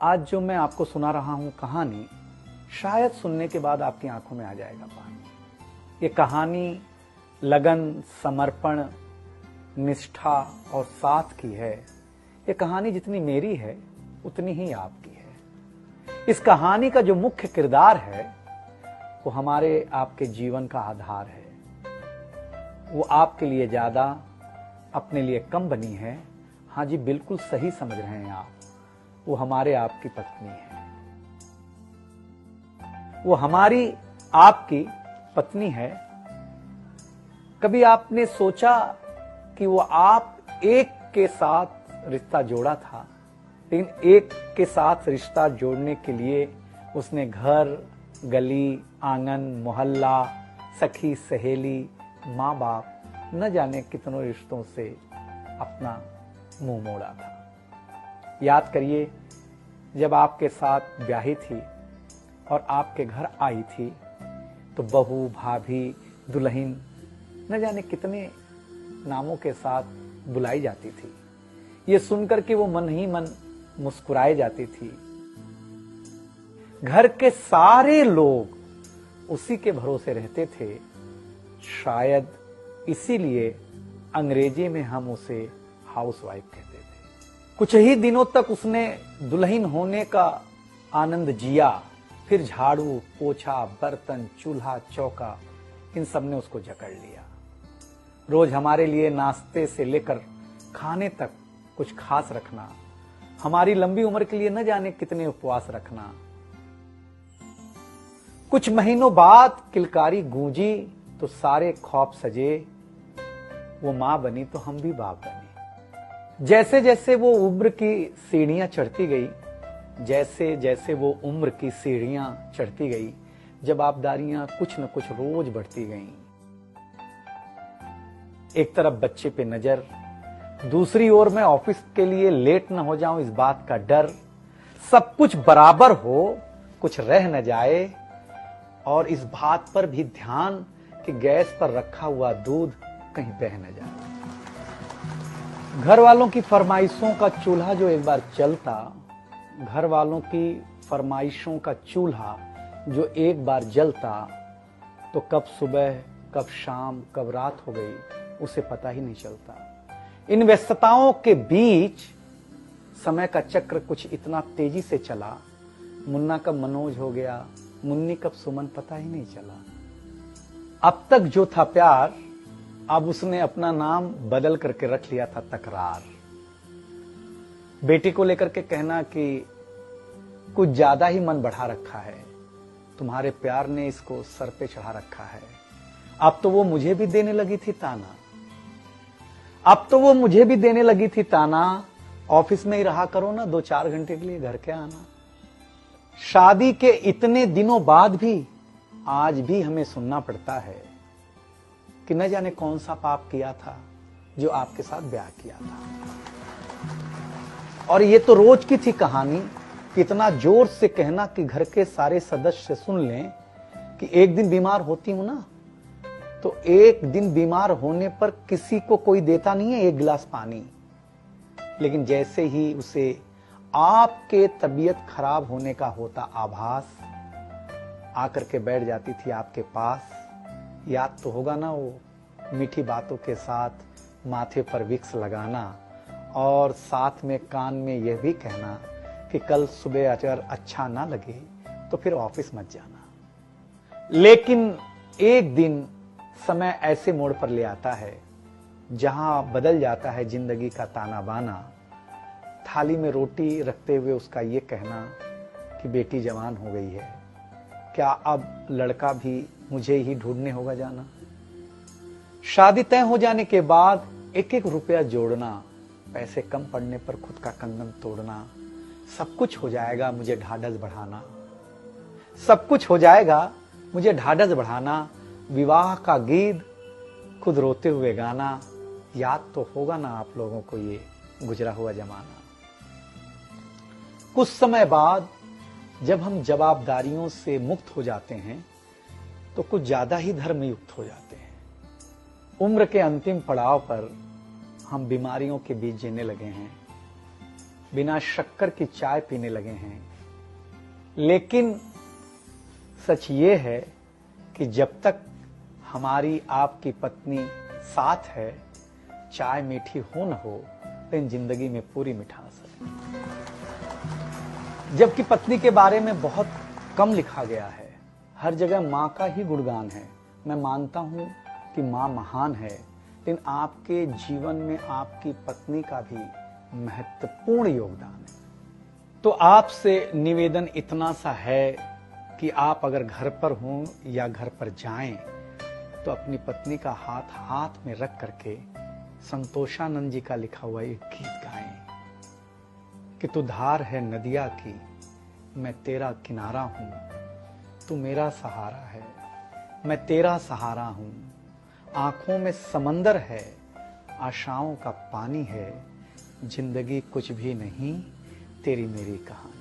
आज जो मैं आपको सुना रहा हूं कहानी, शायद सुनने के बाद आपकी आंखों में आ जाएगा पानी। ये कहानी लगन, समर्पण, निष्ठा और साथ की है। ये कहानी जितनी मेरी है उतनी ही आपकी है। इस कहानी का जो मुख्य किरदार है वो हमारे आपके जीवन का आधार है। वो आपके लिए ज्यादा, अपने लिए कम बनी है। हाँ जी, बिल्कुल सही समझ रहे हैं आप। वो हमारे आपकी पत्नी है। वो हमारी आपकी पत्नी है। कभी आपने सोचा कि वो आप एक के साथ रिश्ता जोड़ा था, लेकिन एक के साथ रिश्ता जोड़ने के लिए उसने घर, गली, आंगन, मोहल्ला, सखी, सहेली, माँ बाप, न जाने कितनों रिश्तों से अपना मुंह मोड़ा था। याद करिए, जब आपके साथ ब्याही थी और आपके घर आई थी तो बहू, भाभी, दुल्हन, न जाने कितने नामों के साथ बुलाई जाती थी। ये सुनकर के वो मन ही मन मुस्कुराए जाती थी। घर के सारे लोग उसी के भरोसे रहते थे। शायद इसीलिए अंग्रेजी में हम उसे हाउसवाइफ कहते थे। कुछ ही दिनों तक उसने दुल्हन होने का आनंद जिया। फिर झाड़ू, पोछा, बर्तन, चूल्हा, चौका, इन सब ने उसको जकड़ लिया। रोज हमारे लिए नाश्ते से लेकर खाने तक कुछ खास रखना, हमारी लंबी उम्र के लिए न जाने कितने उपवास रखना। कुछ महीनों बाद किलकारी गूंजी तो सारे खौफ सजे। वो मां बनी तो हम भी बाप बने। जैसे जैसे वो उम्र की सीढ़ियां चढ़ती गई, जैसे जैसे वो उम्र की सीढ़ियां चढ़ती गई, जवाबदारियां कुछ न कुछ रोज बढ़ती गईं। एक तरफ बच्चे पे नजर, दूसरी ओर मैं ऑफिस के लिए लेट न हो जाऊं इस बात का डर। सब कुछ बराबर हो, कुछ रह न जाए, और इस बात पर भी ध्यान कि गैस पर रखा हुआ दूध कहीं बह न जाए। घर वालों की फरमाइशों का चूल्हा जो एक बार चलता, घर वालों की फरमाइशों का चूल्हा जो एक बार जलता, तो कब सुबह, कब शाम, कब रात हो गई उसे पता ही नहीं चलता। इन व्यस्तताओं के बीच समय का चक्र कुछ इतना तेजी से चला, मुन्ना कब मनोज हो गया, मुन्नी कब सुमन, पता ही नहीं चला। अब तक जो था प्यार, अब उसने अपना नाम बदल करके रख लिया था तकरार। बेटी को लेकर के कहना कि कुछ ज्यादा ही मन बढ़ा रखा है, तुम्हारे प्यार ने इसको सर पे चढ़ा रखा है। अब तो वो मुझे भी देने लगी थी ताना, अब तो वो मुझे भी देने लगी थी ताना, ऑफिस में ही रहा करो ना, 2-4 घंटे के लिए घर के आना। शादी के इतने दिनों बाद भी आज भी हमें सुनना पड़ता है कि न जाने कौन सा पाप किया था जो आपके साथ ब्याह किया था। और ये तो रोज की थी कहानी। कितना जोर से कहना कि घर के सारे सदस्य सुन लें कि एक दिन बीमार होती हूं ना, तो एक दिन बीमार होने पर किसी को कोई देता नहीं है 1 गिलास पानी, लेकिन जैसे ही उसे आपके तबीयत खराब होने का होता आभास, आकर के बैठ जाती थी आपके पास। याद तो होगा ना, वो मीठी बातों के साथ माथे पर विक्स लगाना और साथ में कान में यह भी कहना कि कल सुबह अगर अच्छा ना लगे तो फिर ऑफिस मत जाना। लेकिन एक दिन समय ऐसे मोड़ पर ले आता है जहां बदल जाता है जिंदगी का ताना बाना। थाली में रोटी रखते हुए उसका ये कहना कि बेटी जवान हो गई है, क्या अब लड़का भी मुझे ही ढूंढने होगा जाना। शादी तय हो जाने के बाद 1-1 रुपया जोड़ना, पैसे कम पड़ने पर खुद का कंगन तोड़ना, सब कुछ हो जाएगा मुझे ढाढ़स बढ़ाना, सब कुछ हो जाएगा मुझे ढाढ़स बढ़ाना। विवाह का गीत खुद रोते हुए गाना। याद तो होगा ना आप लोगों को ये गुजरा हुआ जमाना। कुछ समय बाद जब हम जवाबदारियों से मुक्त हो जाते हैं तो कुछ ज्यादा ही धर्मयुक्त हो जाते हैं। उम्र के अंतिम पड़ाव पर हम बीमारियों के बीच जीने लगे हैं। बिना शक्कर की चाय पीने लगे हैं। लेकिन सच ये है कि जब तक हमारी आपकी पत्नी साथ है, चाय मीठी हो न हो, लेकिन जिंदगी में पूरी मिठास है। जबकि पत्नी के बारे में बहुत कम लिखा गया है, हर जगह मां का ही गुणगान है। मैं मानता हूं कि मां महान है, लेकिन आपके जीवन में आपकी पत्नी का भी महत्वपूर्ण योगदान है। तो आपसे निवेदन इतना सा है कि आप अगर घर पर हों या घर पर जाएं तो अपनी पत्नी का हाथ हाथ में रख करके संतोषानंद जी का लिखा हुआ एक गीत गाएं कि तू धार है नदिया की, मैं तेरा किनारा हूं, तू मेरा सहारा है, मैं तेरा सहारा हूं, आंखों में समंदर है, आशाओं का पानी है, जिंदगी कुछ भी नहीं, तेरी मेरी कहानी।